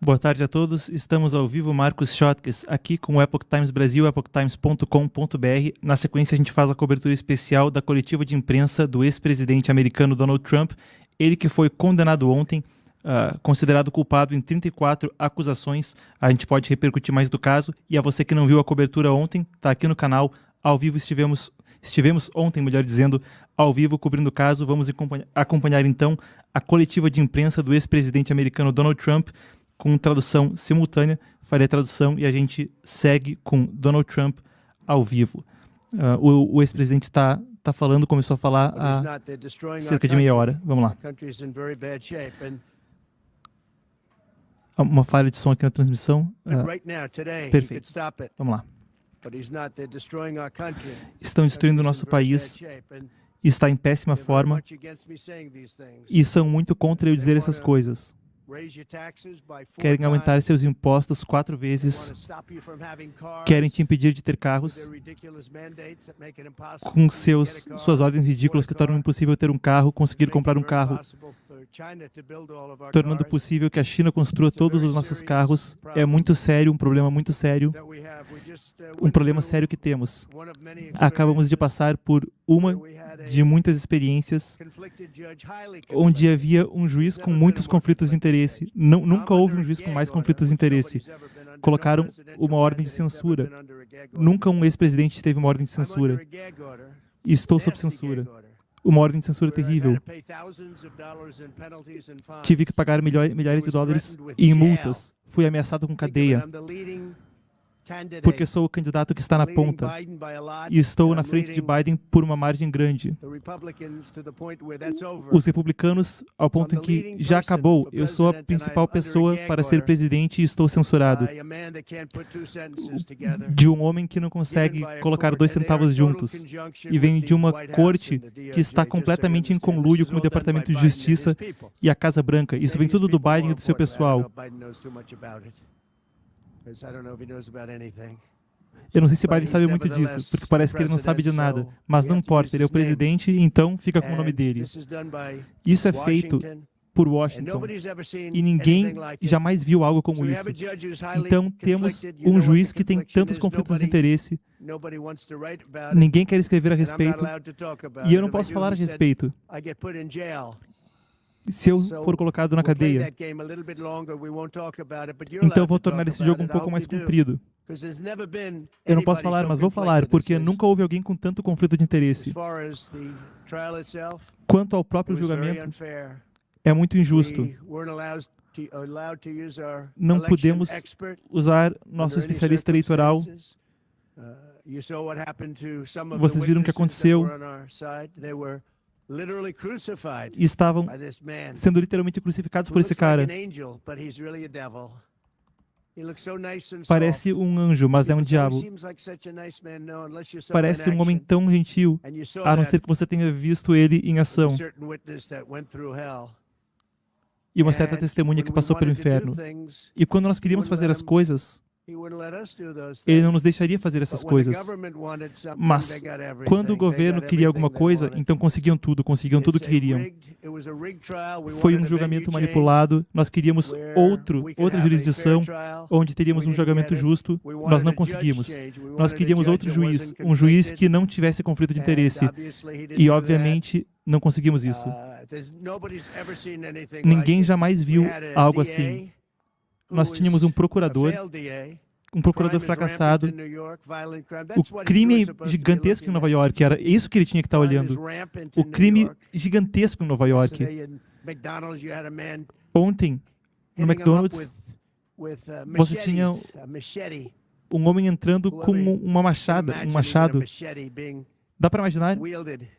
Boa tarde a todos, estamos ao vivo, Marcos Schottges, aqui com o Epoch Times Brasil, epochtimes.com.br. Na sequência a gente faz a cobertura especial da coletiva de imprensa do ex-presidente americano Donald Trump, ele que foi condenado ontem, considerado culpado em 34 acusações. A gente pode repercutir mais do caso, e a você que não viu a cobertura ontem, está aqui no canal, ao vivo estivemos ontem, melhor dizendo, ao vivo cobrindo o caso. Vamos acompanhar então a coletiva de imprensa do ex-presidente americano Donald Trump, com tradução simultânea. Farei a tradução e a gente segue com Donald Trump ao vivo. O ex-presidente está falando, começou a falar há cerca de meia hora. Vamos lá. Uma falha de som aqui na transmissão. Perfeito. Vamos lá. Estão destruindo o nosso país, está em péssima forma e são muito contra eu dizer essas coisas. Querem aumentar seus impostos 4 vezes, querem te impedir de ter carros, com suas ordens ridículas que tornam impossível ter um carro, conseguir comprar um carro, tornando possível que a China construa todos os nossos carros. É muito sério, um problema muito sério, um problema sério que temos. Acabamos de passar por uma de muitas experiências onde havia um juiz com muitos conflitos de interesse. Nunca houve um juiz com mais conflitos de interesse. Colocaram uma ordem de censura. Nunca um ex-presidente teve uma ordem de censura. E estou sob censura. Uma ordem de censura terrível. Tive que pagar milhares de dólares em multas. Fui ameaçado com cadeia. Porque sou o candidato que está na ponta e estou na frente de Biden por uma margem grande. Os republicanos, ao ponto em que já acabou, eu sou a principal pessoa para ser presidente e estou censurado. De um homem que não consegue colocar 2 centavos juntos e vem de uma corte que está completamente em conluio com o Departamento de Justiça e a Casa Branca. Isso vem tudo do Biden e do seu pessoal. Eu não sei se Biden sabe muito disso, porque parece que ele não sabe de nada. Mas não importa, ele é o presidente, então fica com o nome dele. Isso é feito por Washington e ninguém jamais viu algo como isso. Então temos um juiz que tem tantos conflitos de interesse, ninguém quer escrever a respeito, e eu não posso falar a respeito. Se eu for colocado na cadeia, então vou tornar esse jogo um pouco mais comprido. Eu não posso falar, mas vou falar, porque nunca houve alguém com tanto conflito de interesse. Quanto ao próprio julgamento, é muito injusto. Não podemos usar nosso especialista eleitoral. Vocês viram o que aconteceu. Estavam sendo literalmente crucificados por esse cara. Parece um anjo, mas é um diabo. Parece um homem tão gentil, a não ser que você tenha visto ele em ação. E uma certa testemunha que passou pelo inferno. E quando nós queríamos fazer as coisas, ele não nos deixaria fazer essas coisas. Mas, quando o governo queria alguma coisa, então conseguiam tudo que queriam. Foi um julgamento manipulado. Nós queríamos outra jurisdição, onde teríamos um julgamento justo. Nós não conseguimos. Nós queríamos outro juiz, um juiz que não tivesse conflito de interesse. E, obviamente, não conseguimos isso. Ninguém jamais viu algo assim. Nós tínhamos um procurador fracassado. O crime gigantesco em Nova York, era isso que ele tinha que estar olhando. O crime gigantesco em Nova York. Ontem, no McDonald's, você tinha um homem entrando com um machado. Dá para imaginar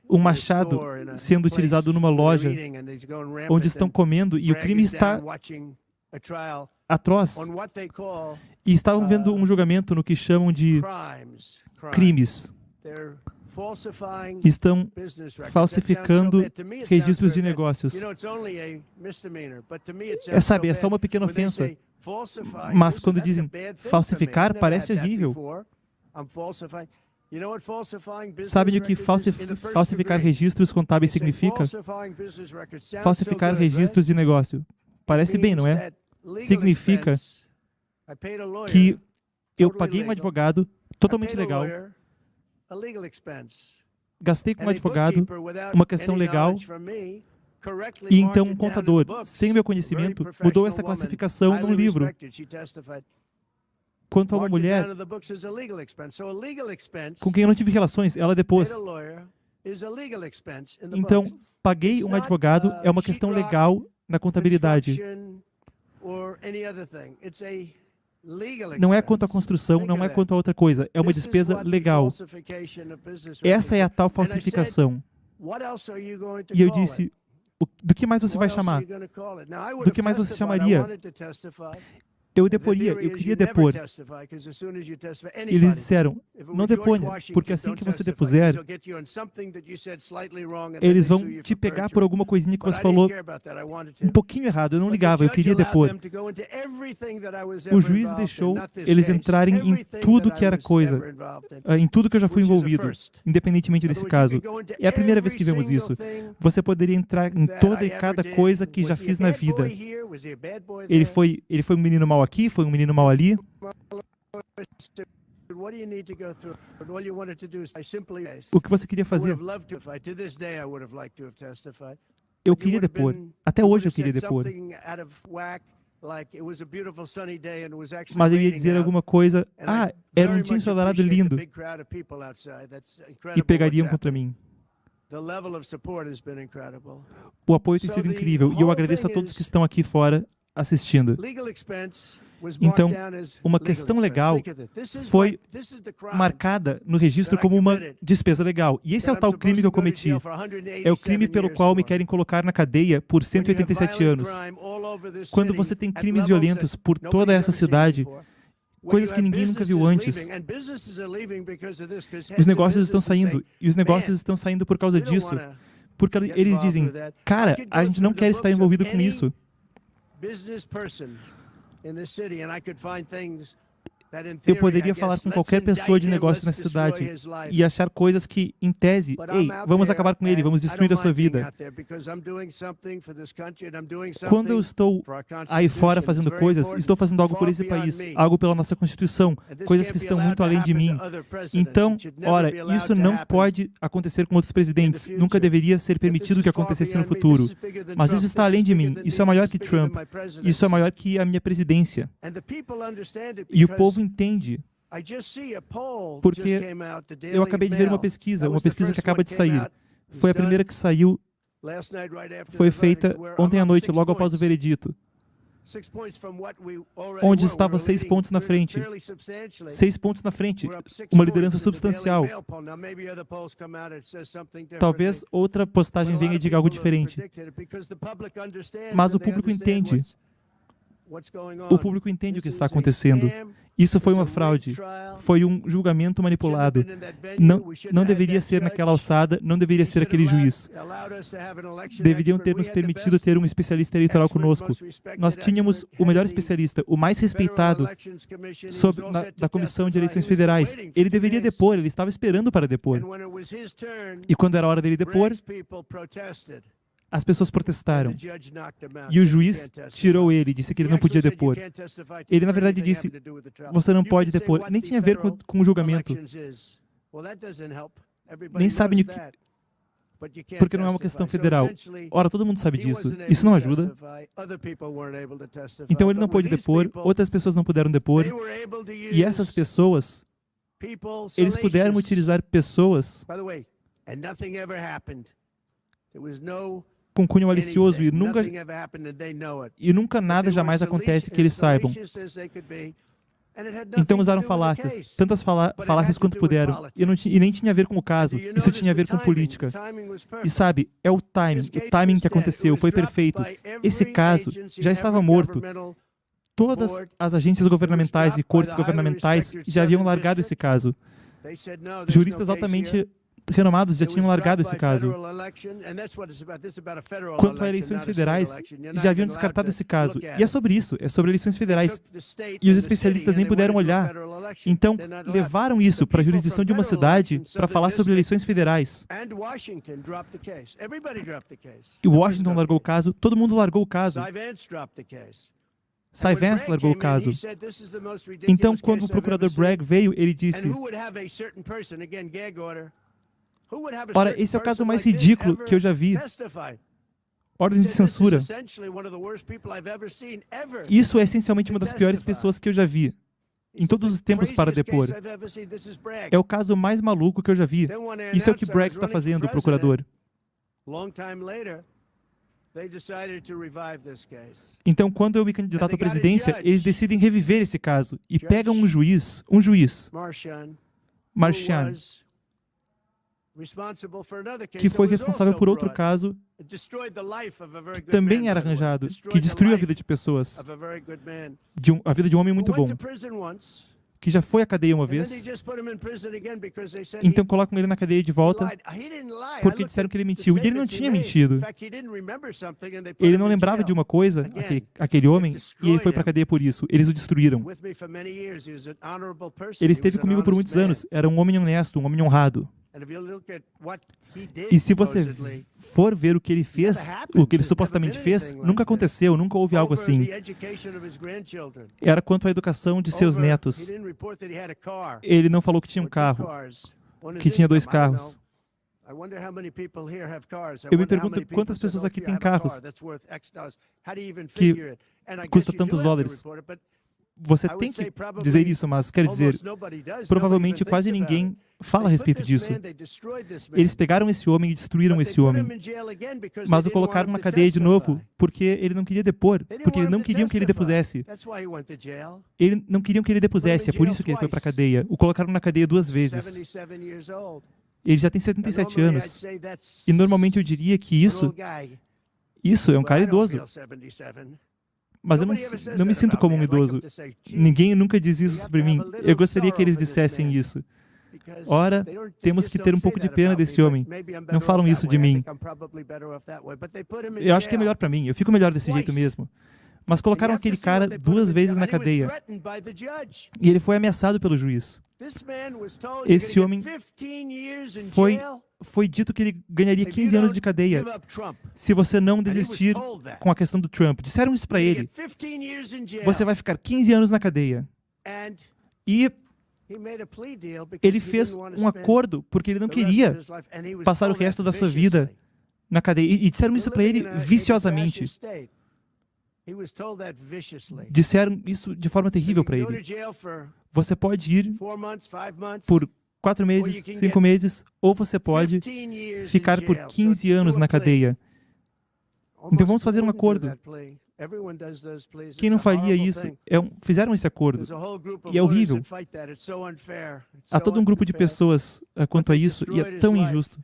um machado sendo utilizado numa loja onde estão comendo e o crime está atroz. E estavam vendo um julgamento no que chamam de crimes. Estão falsificando registros de negócios. É só uma pequena ofensa. Mas quando dizem falsificar, parece horrível. Sabem o que falsificar registros contábeis significa? Falsificar registros de negócio. Parece bem, não é? significa que eu paguei um advogado totalmente legal, gastei com um advogado uma questão legal, e então um contador, sem meu conhecimento, mudou essa classificação num livro. Quanto a uma mulher com quem eu não tive relações, ela depois. Então, paguei um advogado é uma questão legal na contabilidade. Não é quanto à construção, não é quanto a outra coisa. É uma despesa legal. Essa é a tal falsificação. E eu disse, do que mais você vai chamar? Do que mais você chamaria? Eu queria depor. E eles disseram, não deponha, porque assim que você depuser, eles vão te pegar por alguma coisinha que você falou um pouquinho errado. Eu não ligava, eu queria depor. O juiz deixou eles entrarem em tudo que era coisa, em tudo que eu já fui envolvido, independentemente desse caso. É a primeira vez que vemos isso. Você poderia entrar em toda e cada coisa que já fiz na vida. Ele foi um menino mau aqui, foi um menino mau ali. O que você queria fazer? Eu queria depor. Até hoje eu queria depor. Mas ele ia dizer alguma coisa, era um dia ensolarado lindo, e pegariam contra mim. O apoio tem sido incrível, e eu agradeço a todos que estão aqui fora assistindo. Então, uma questão legal foi marcada no registro como uma despesa legal. E esse é o tal crime que eu cometi. É o crime pelo qual me querem colocar na cadeia por 187 anos. Quando você tem crimes violentos por toda essa cidade, coisas que ninguém nunca viu antes, os negócios estão saindo. E os negócios estão saindo por causa disso. Porque eles dizem, cara, a gente não quer estar envolvido com isso. Eu poderia falar com qualquer pessoa de negócio nessa cidade e achar coisas que, em tese, ei, vamos acabar com ele, vamos destruir a sua vida. Quando eu estou aí fora fazendo coisas, estou fazendo algo por esse país, algo pela nossa Constituição, coisas que estão muito além de mim. Então, ora, isso não pode acontecer com outros presidentes, nunca deveria ser permitido que acontecesse no futuro. Mas isso está além de mim, isso é maior que Trump, isso é maior que a minha presidência. E o povo entende, porque eu acabei de ver uma pesquisa que acaba de sair. Foi a primeira que saiu, foi feita ontem à noite, logo após o veredito, onde estava 6 pontos na frente. 6 pontos na frente, uma liderança substancial. Talvez outra postagem venha e diga algo diferente. Mas o público entende. O público entende o que está acontecendo. Isso foi uma fraude. Foi um julgamento manipulado. Não deveria ser naquela alçada, não deveria ser aquele juiz. Deveriam ter nos permitido ter um especialista eleitoral conosco. Nós tínhamos o melhor especialista, o mais respeitado da Comissão de Eleições Federais. Ele deveria depor, ele estava esperando para depor. E quando era hora dele depor, as pessoas protestaram. E o juiz tirou ele, disse que ele não podia depor. Ele, na verdade, disse, você não pode depor. Nem tinha a ver com o julgamento. Nem sabe porque não é uma questão federal. Ora, todo mundo sabe disso. Isso não ajuda. Então ele não pôde depor, outras pessoas não puderam depor. E essas pessoas, eles puderam utilizar pessoas com cunho malicioso e nunca nada jamais acontece que eles saibam. Então usaram falácias, tantas falácias quanto puderam, e nem tinha a ver com o caso, isso tinha a ver com política. E sabe, é o timing que aconteceu, foi perfeito. Esse caso já estava morto. Todas as agências governamentais e cortes governamentais já haviam largado esse caso. Juristas altamente renomados já tinham largado esse caso. Quanto a eleições federais, já haviam descartado esse caso. E é sobre isso, é sobre eleições federais. E os especialistas nem puderam olhar. Então, levaram isso para a jurisdição de uma cidade para falar sobre eleições federais. E Washington largou o caso, todo mundo largou o caso. Cy Vance largou o caso. Então, quando o procurador Bragg veio, ele disse: ora, esse é o caso mais ridículo que eu já vi. Ordens de censura. Isso é essencialmente uma das piores pessoas que eu já vi, em todos os tempos, para depor. É o caso mais maluco que eu já vi. Isso é o que Bragg está fazendo, o procurador. Então, quando eu me candidato à presidência, eles decidem reviver esse caso e pegam um juiz, Marchand, que foi responsável por outro caso que também era arranjado, que destruiu a vida de pessoas, a vida de um homem muito bom, que já foi à cadeia uma vez. Então colocam ele na cadeia de volta porque disseram que ele mentiu. E ele não tinha mentido. Ele não lembrava de uma coisa, aquele homem, e ele foi para a cadeia por isso. Eles o destruíram. Ele esteve comigo por muitos anos. Era um homem honesto, um homem honrado. E se você for ver o que ele fez, o que ele supostamente fez, nunca aconteceu, nunca houve algo assim. Era quanto à educação de seus netos. Ele não falou que tinha um carro, que tinha 2 carros. Eu me pergunto quantas pessoas aqui têm carros que custam tantos dólares. Você tem que dizer isso, mas quer dizer, provavelmente quase ninguém fala a respeito disso. Eles pegaram esse homem e destruíram esse homem, mas o colocaram na cadeia de novo porque ele não queria depor, porque eles não queriam que ele depusesse. Eles não queriam que ele depusesse, é por isso que ele foi para a cadeia. O colocaram na cadeia 2 vezes. Ele já tem 77 anos. E normalmente eu diria que isso é um cara idoso. Mas eu não me sinto como um idoso. Ninguém nunca diz isso sobre mim. Eu gostaria que eles dissessem isso. Ora, temos que ter um pouco de pena desse homem. Não falam isso de mim. Eu acho que é melhor para mim. Eu fico melhor desse jeito mesmo. Mas colocaram aquele cara 2 vezes na cadeia. E ele foi ameaçado pelo juiz. Esse homem foi dito que ele ganharia 15 anos de cadeia se você não desistir com a questão do Trump. Disseram isso para ele. Você vai ficar 15 anos na cadeia. E ele fez um acordo porque ele não queria passar o resto da sua vida na cadeia. E disseram isso para ele viciosamente. Disseram isso de forma terrível para ele. Você pode ir por 4 meses, 5 meses, ou você pode ficar por 15 anos na cadeia. Então vamos fazer um acordo. Quem não faria isso? Fizeram esse acordo. E é horrível. Há todo um grupo de pessoas quanto a isso, e é tão injusto.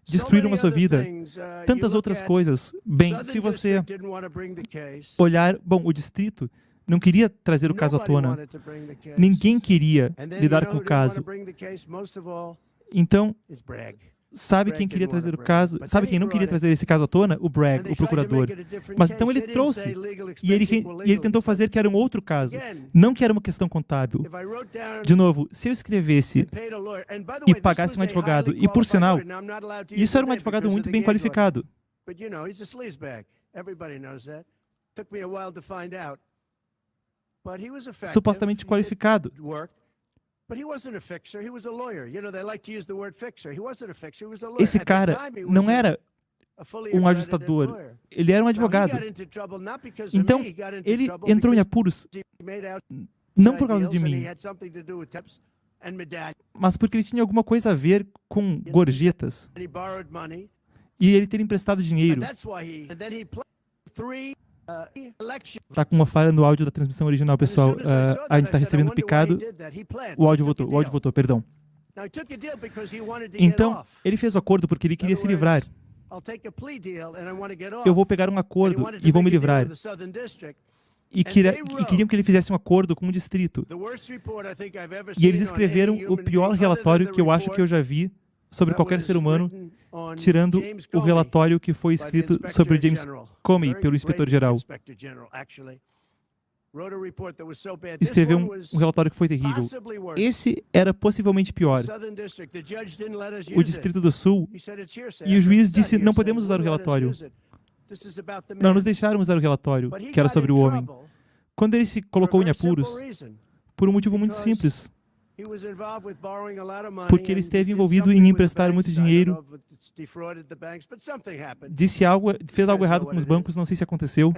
Destruíram a sua vida. Tantas outras coisas. Bem, se você olhar... Bom, o distrito não queria trazer o caso à tona. Ninguém queria lidar com o caso. Então, sabe quem queria trazer o caso? Sabe quem não queria trazer esse caso à tona? O Bragg, o procurador. Mas então ele trouxe. E ele tentou fazer que era um outro caso. Não que era uma questão contábil. De novo, se eu escrevesse e pagasse um advogado, e por sinal, isso era um advogado muito bem qualificado. Supostamente qualificado. Esse cara não era um ajustador, ele era um advogado. Então, ele entrou em apuros não por causa de mim, mas porque ele tinha alguma coisa a ver com gorjetas e ele ter emprestado dinheiro. Está com uma falha no áudio da transmissão original, pessoal. A gente está recebendo picado. O áudio voltou, perdão. Então, ele fez o acordo porque ele queria se livrar. Eu vou pegar um acordo e vou me livrar. E queriam que ele fizesse um acordo com o distrito. E eles escreveram o pior relatório que eu acho que eu já vi sobre qualquer ser humano, tirando o relatório que foi escrito sobre James Comey pelo inspetor-geral. Escreveu um relatório que foi terrível. Esse era possivelmente pior. O Distrito do Sul, e o juiz disse, não podemos usar o relatório. Não nos deixaram usar o relatório, que era sobre o homem. Quando ele se colocou em apuros, por um motivo muito simples, porque ele esteve envolvido em emprestar muito dinheiro, fez algo errado com os bancos, não sei se aconteceu.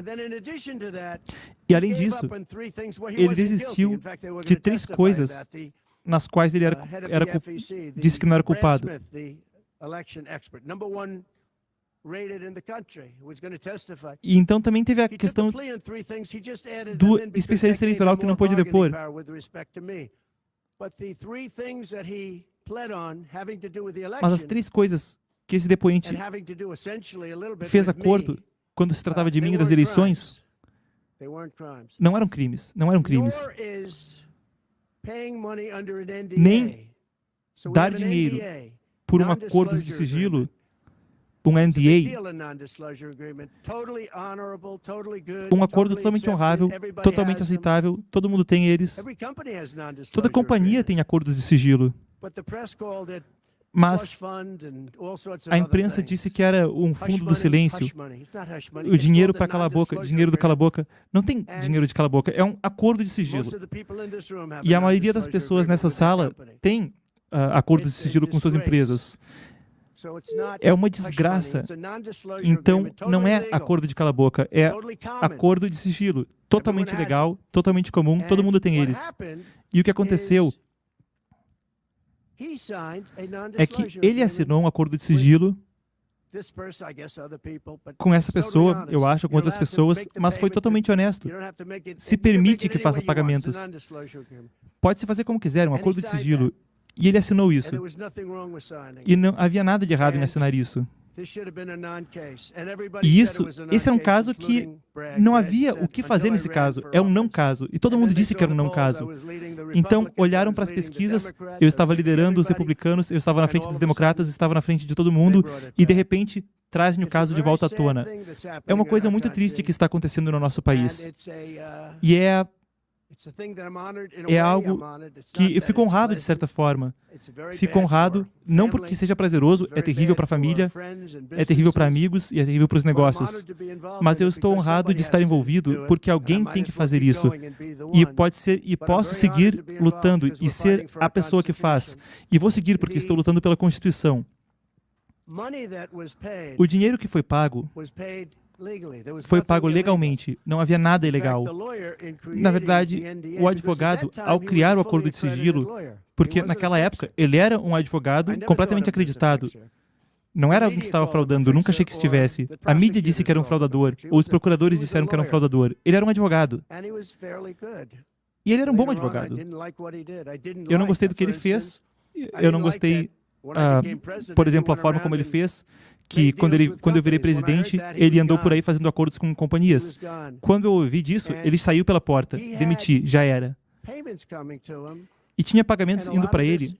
E além disso, ele desistiu de 3 coisas nas quais ele disse que não era culpado. E então também teve a questão do especialista eleitoral que não pôde depor. Mas as 3 coisas que esse depoente fez acordo quando se tratava de mim e das eleições não eram crimes, não eram crimes. Nem dar dinheiro por um acordo de sigilo, um NDA, um acordo totalmente honrável, totalmente aceitável, todo mundo tem eles. Toda companhia tem acordos de sigilo. Mas a imprensa disse que era um fundo do silêncio, o dinheiro para calar a boca, dinheiro do cala-boca. Não tem dinheiro de cala-boca, é um acordo de sigilo. E a maioria das pessoas nessa sala tem acordos de sigilo com suas empresas. É uma desgraça. Então, não é acordo de cala-boca, é acordo de sigilo. Totalmente legal, totalmente comum, todo mundo tem eles. E o que aconteceu é que ele assinou um acordo de sigilo com essa pessoa, eu acho, com outras pessoas, mas foi totalmente honesto. Se permite que faça pagamentos. Pode-se fazer como quiser, um acordo de sigilo. E ele assinou isso. E não havia nada de errado em assinar isso. E esse é um caso que não havia o que fazer nesse caso. É um não caso. E todo mundo disse que era um não caso. Então, olharam para as pesquisas, eu estava liderando os republicanos, eu estava na frente dos democratas, estava na frente de todo mundo, e de repente trazem o caso de volta à tona. É uma coisa muito triste que está acontecendo no nosso país. E é algo que eu fico honrado de certa forma. Fico honrado, não porque seja prazeroso, é terrível para a família, é terrível para amigos e é terrível para os negócios. Mas eu estou honrado de estar envolvido porque alguém tem que fazer isso. E posso seguir lutando e ser a pessoa que faz. E vou seguir porque estou lutando pela Constituição. O dinheiro que foi pago legalmente, não havia nada ilegal. Na verdade, o advogado, ao criar o acordo de sigilo, porque naquela época ele era um advogado completamente acreditado. Não era alguém que estava fraudando, nunca achei que estivesse. A mídia disse que era um fraudador, ou os procuradores disseram que era um fraudador. Ele era um advogado. E ele era um bom advogado. Eu não gostei do que ele fez, eu não gostei, por exemplo, a forma como ele fez, que quando eu virei presidente, ele andou por aí fazendo acordos com companhias. Quando eu ouvi disso, ele saiu pela porta, demiti, já era. E tinha pagamentos indo para ele.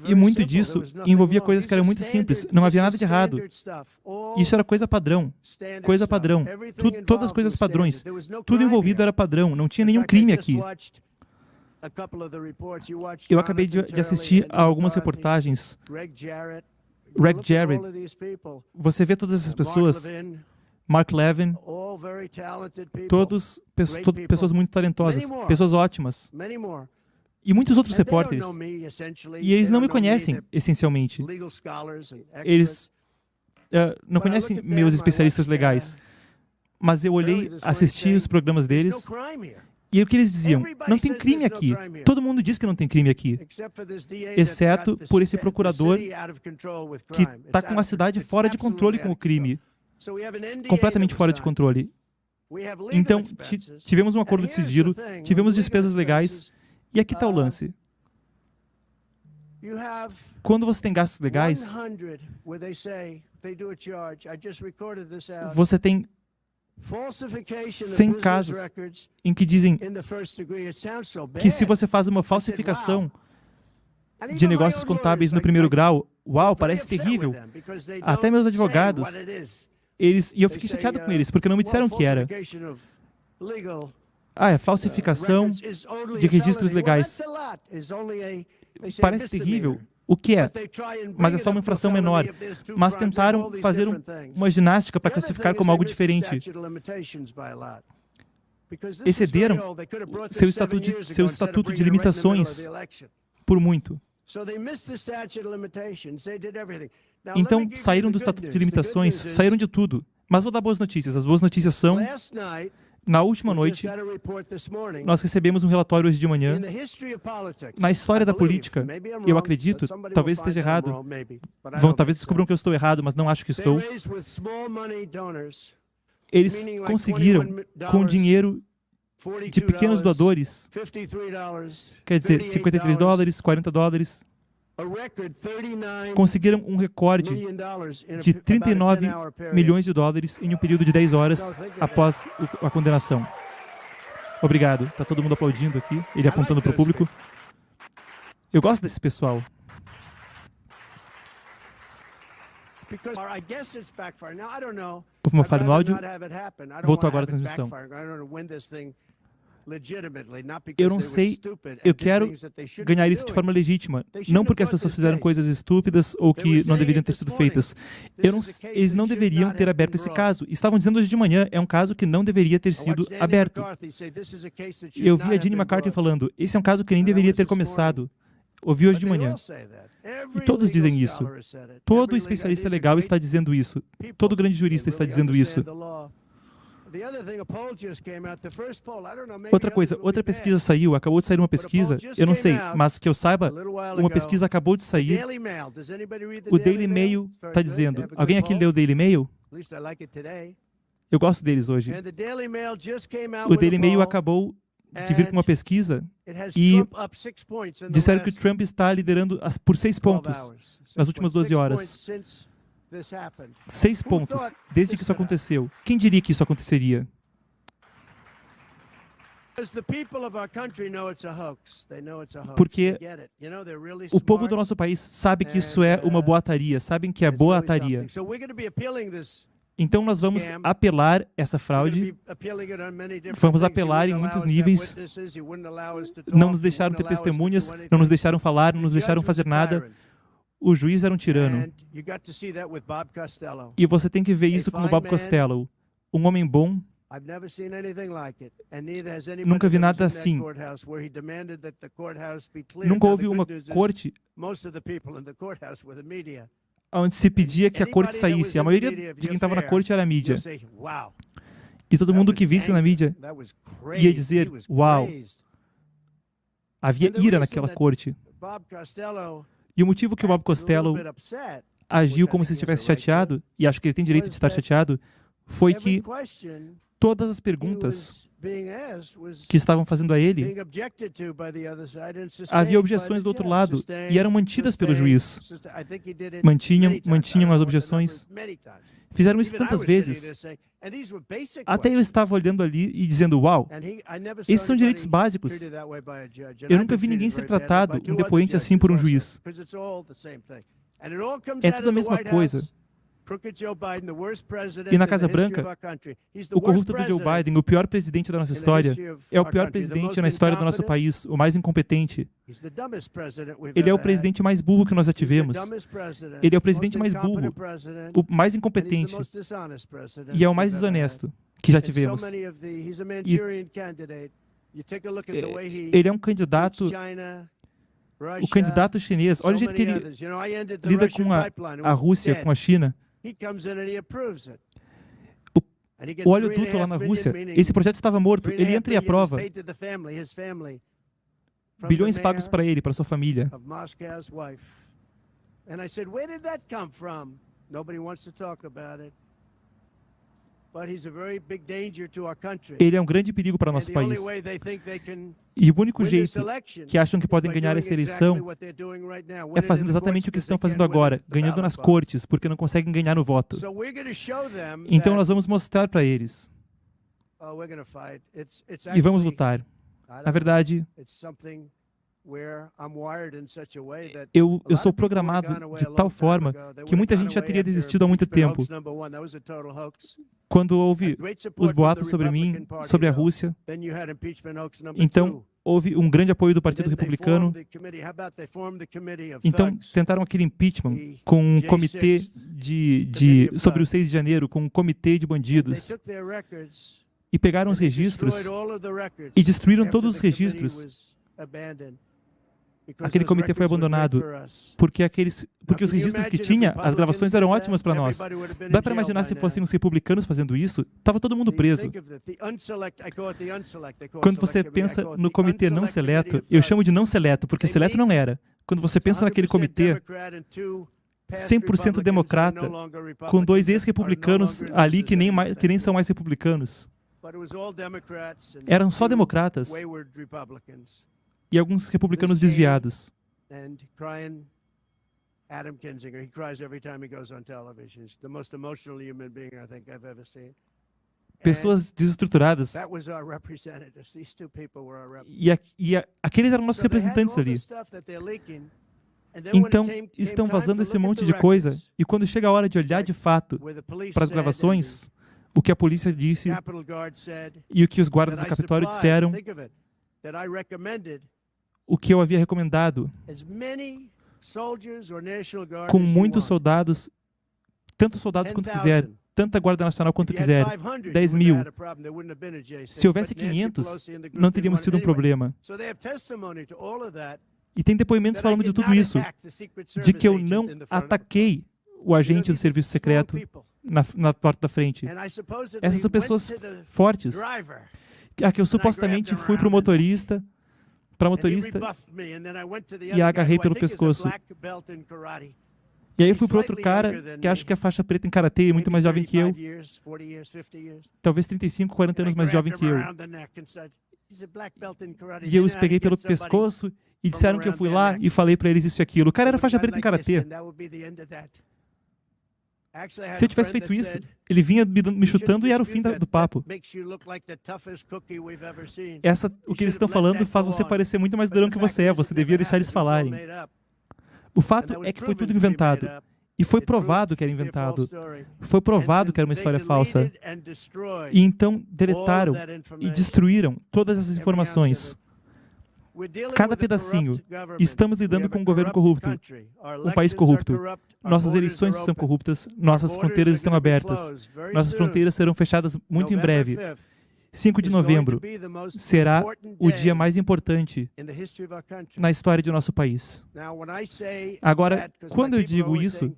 E muito disso envolvia coisas que eram muito simples, não havia nada de errado. Isso era coisa padrão, coisa padrão. Todas as coisas padrões. Tudo envolvido era padrão, não tinha nenhum crime aqui. Eu acabei de assistir a algumas reportagens. Greg Jarrett, você vê todas essas pessoas, Mark Levin, todas pessoas muito talentosas, pessoas ótimas, e muitos outros repórteres. E eles não me conhecem, essencialmente. Eles não conhecem meus especialistas legais. Mas eu olhei, assisti os programas deles, e o que eles diziam? Não tem crime aqui. Todo mundo diz que não tem crime aqui, exceto por esse procurador que está com a cidade fora de controle com o crime. Completamente fora de controle. Então, tivemos um acordo de sigilo, tivemos despesas legais, e aqui está o lance. Quando você tem gastos legais, você tem 100 casos em que dizem que se você faz uma falsificação de negócios contábeis no primeiro grau, uau, parece terrível. Até meus advogados, e eu fiquei chateado com eles, porque não me disseram que era. É falsificação de registros legais. Parece terrível. O que é? Mas é só uma infração menor. Mas tentaram fazer uma ginástica para classificar como algo diferente. excederam seu estatuto de limitações por muito. Então, saíram do estatuto de limitações, saíram de tudo. Mas vou dar boas notícias. As boas notícias são, na última noite, nós recebemos um relatório hoje de manhã. Na história da política, eu acredito, talvez esteja errado, talvez descubram que eu estou errado, mas não acho que estou. Eles conseguiram, com dinheiro de pequenos doadores, quer dizer, $53, $40, conseguiram um recorde de $39 milhões em um período de 10 horas após a condenação. Obrigado. Está todo mundo aplaudindo aqui, ele apontando para o público. Eu gosto desse pessoal. Houve uma falha no áudio. Voltou agora a transmissão. Eu não sei, eu quero ganhar isso de forma legítima. Não porque as pessoas fizeram coisas estúpidas ou que não deveriam ter sido feitas. Eles não deveriam ter aberto esse caso. Estavam dizendo hoje de manhã, é um caso que não deveria ter sido aberto. Eu vi a Jenny McCarthy falando, esse é um caso que nem deveria ter começado. Ouvi hoje de manhã. E todos dizem isso. Todo especialista legal está dizendo isso. Todo grande jurista está dizendo isso. Outra coisa, outra pesquisa saiu, acabou de sair uma pesquisa, eu não sei, mas que eu saiba, uma pesquisa acabou de sair. O Daily Mail está dizendo, alguém aqui leu o Daily Mail? Eu gosto deles hoje. O Daily Mail acabou de vir com uma pesquisa e disseram que o Trump está liderando por 6 pontos nas últimas 12 horas. 6 pontos, desde que isso aconteceu. Quem diria que isso aconteceria? Porque o povo do nosso país sabe que isso é uma boataria, sabem que é boataria. Então nós vamos apelar essa fraude, vamos apelar em muitos níveis. Não nos deixaram ter testemunhas, não nos deixaram falar, não nos deixaram fazer nada. O juiz era um tirano. E você tem que ver isso com o Bob Costello, um homem bom. Nunca vi nada assim. Nunca houve uma corte onde se pedia que a corte saísse. A maioria de quem estava na corte era a mídia. E todo mundo que visse na mídia ia dizer, uau, havia ira naquela corte. E o motivo que o Bob Costello agiu como se estivesse chateado, e acho que ele tem direito de estar chateado, foi que todas as perguntas que estavam fazendo a ele, havia objeções do outro lado e eram mantidas pelo juiz. Mantinham as objeções. Fizeram isso tantas vezes. Até eu estava olhando ali e dizendo, uau, esses são direitos básicos. Eu nunca vi ninguém ser tratado, um depoente assim, por um juiz. É tudo a mesma coisa. E na Casa Branca, o corrupto do Joe Biden, o pior presidente da nossa história, é o pior presidente na história do nosso país, o mais incompetente. Ele é o presidente mais burro que nós já tivemos. Ele é o presidente mais burro, o mais incompetente, e é o mais desonesto que já tivemos. E ele é um candidato, o candidato chinês. Olha o jeito que ele lida com a Rússia, com a China. O oleoduto lá na Rússia, esse projeto estava morto, ele entra e aprova. Bilhões pagos para ele, para sua família. Ele é um grande perigo para o nosso país. E o único jeito que acham que podem ganhar essa eleição é fazendo exatamente o que estão fazendo agora, ganhando nas cortes, porque não conseguem ganhar no voto. Então nós vamos mostrar para eles. E vamos lutar. Na verdade, eu sou programado de tal forma que muita gente já teria desistido há muito tempo. Quando houve os boatos sobre mim, sobre a Rússia, então houve um grande apoio do Partido Republicano. Então tentaram aquele impeachment com um comitê sobre o 6 de janeiro, com um comitê de bandidos. e pegaram os registros e destruíram todos os registros. Aquele comitê foi abandonado porque os registros que tinha, as gravações eram ótimas para nós. Dá para imaginar se fossem os republicanos fazendo isso? Estava todo mundo preso. Quando você pensa no comitê não seleto, eu chamo de não seleto, porque seleto não era. Quando você pensa naquele comitê 100% democrata, com 2 ex-republicanos ali que nem são mais republicanos. Eram só democratas e alguns republicanos desviados. Adam Kinzinger, he cries every time he goes on television. He's the most emotional human being I think I've ever seen. Pessoas desestruturadas. E aqueles eram nossos representantes ali. Então, estão vazando esse monte de coisa, e quando chega a hora de olhar de fato para as gravações, o que a polícia disse e o que os guardas do Capitólio disseram, o que eu havia recomendado, com muitos soldados, tantos soldados quanto quiser, tanta Guarda Nacional quanto quiser, 10 mil. Se houvesse 500, não teríamos tido um problema. E tem depoimentos falando de tudo isso, de que eu não ataquei o agente do serviço secreto na porta da frente. Essas são pessoas fortes. A que eu supostamente fui para o motorista, e a agarrei pelo pescoço. E aí eu fui para outro cara que acho que é faixa preta em karatê, muito mais jovem que eu. Talvez 35, 40 anos mais jovem que eu. E eu os peguei pelo pescoço e disseram que eu fui lá e falei para eles isso e aquilo. O cara era faixa preta em karatê. Se eu tivesse feito isso, ele vinha me chutando e era o fim do papo. O que eles estão falando faz você parecer muito mais durão que você é. Você devia deixar eles falarem. O fato é que foi tudo inventado. E foi provado que era inventado. Foi provado que era uma história falsa. E então deletaram e destruíram todas essas informações. Cada pedacinho. Estamos lidando com um governo corrupto, um país corrupto. Nossas eleições são corruptas, nossas fronteiras estão abertas. Nossas fronteiras serão fechadas muito em breve. 5 de novembro será o dia mais importante na história de nosso país. Agora, quando eu digo isso,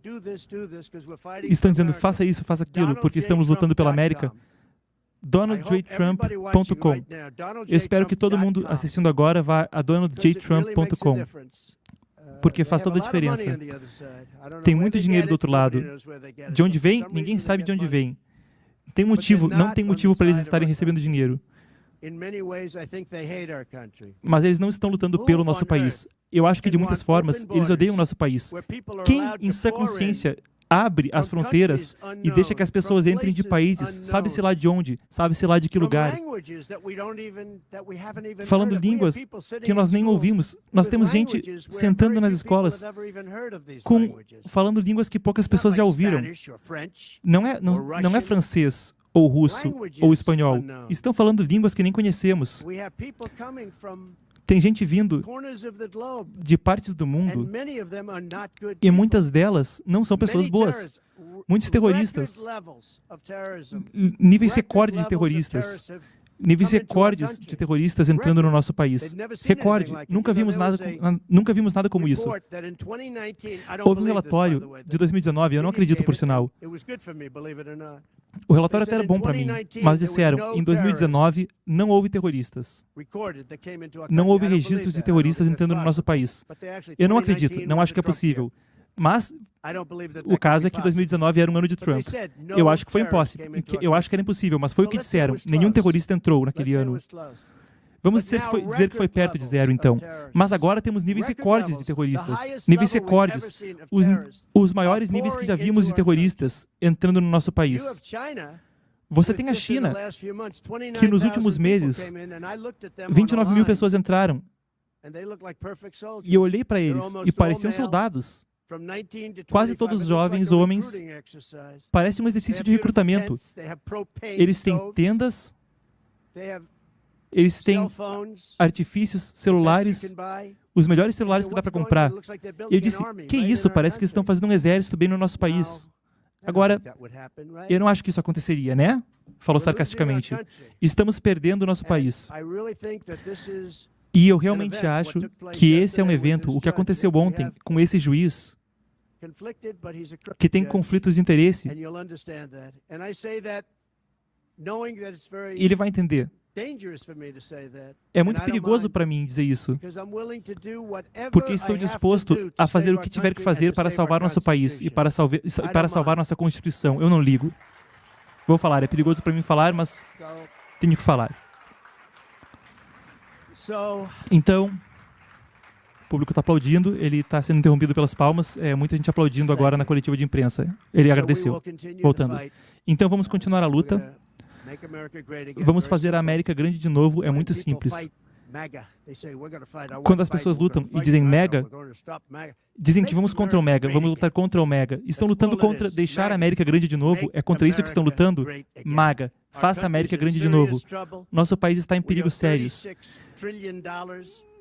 estão dizendo faça isso, faça aquilo, porque estamos lutando pela América. DonaldJTrump.com. Eu espero que todo mundo assistindo agora vá a DonaldJTrump.com, porque faz toda a diferença. Tem muito dinheiro do outro lado. De onde vem? Ninguém sabe de onde vem. Não tem motivo para eles estarem recebendo dinheiro. Mas eles não estão lutando pelo nosso país. Eu acho que, de muitas formas, eles odeiam o nosso país. Quem, em sã consciência, abre as fronteiras e deixa que as pessoas entrem de países, sabe-se lá de onde, sabe-se lá de que lugar, falando línguas que nós nem ouvimos. Nós temos gente sentando nas escolas falando línguas que poucas pessoas já ouviram. Não é francês ou russo ou espanhol. Estão falando línguas que nem conhecemos. Tem gente vindo de partes do mundo e muitas delas não são pessoas boas. Muitos terroristas, níveis recordes de terroristas, entrando no nosso país. Recorde, nunca vimos nada como isso. Houve um relatório de 2019, eu não acredito por sinal. O relatório até era bom para mim, mas disseram, em 2019, não houve terroristas. Não houve registros de terroristas entrando no nosso país. Eu não acredito, não acho que é possível. Mas o caso é que 2019 era um ano de Trump. Eu acho que foi impossível. Eu acho que era impossível, mas foi o que disseram. Nenhum terrorista entrou naquele ano. Vamos dizer que foi perto de zero, então. Mas agora temos níveis recordes de terroristas. Níveis recordes. Os maiores níveis que já vimos de terroristas entrando no nosso país. Você tem a China, que nos últimos meses, 29 mil pessoas entraram. E eu olhei para eles e pareciam soldados. Quase todos jovens homens. Parece um exercício de recrutamento. Eles têm tendas, eles têm artifícios, celulares, os melhores celulares que dá para comprar. E eu disse, que isso? Parece que eles estão fazendo um exército bem no nosso país. Agora, eu não acho que isso aconteceria, né? Falou sarcasticamente. Estamos perdendo o nosso país. E eu realmente acho que esse é um evento, o que aconteceu ontem com esse juiz, que tem conflitos de interesse, ele vai entender. É muito perigoso para mim dizer isso, porque estou disposto a fazer o que tiver que fazer para salvar nosso país e para salvar nossa Constituição. Eu não ligo. Vou falar, é perigoso para mim falar, mas tenho que falar. Então, o público está aplaudindo, ele está sendo interrompido pelas palmas, muita gente aplaudindo agora na coletiva de imprensa. Ele agradeceu. Voltando. Então, vamos continuar a luta. Vamos fazer a América grande de novo, é muito simples. Quando as pessoas lutam e dizem mega, dizem que vamos contra o mega, vamos lutar contra o mega. Estão lutando contra deixar a América grande de novo, é contra isso que estão lutando? MAGA, faça a América grande de novo. Nosso país está em perigos sérios.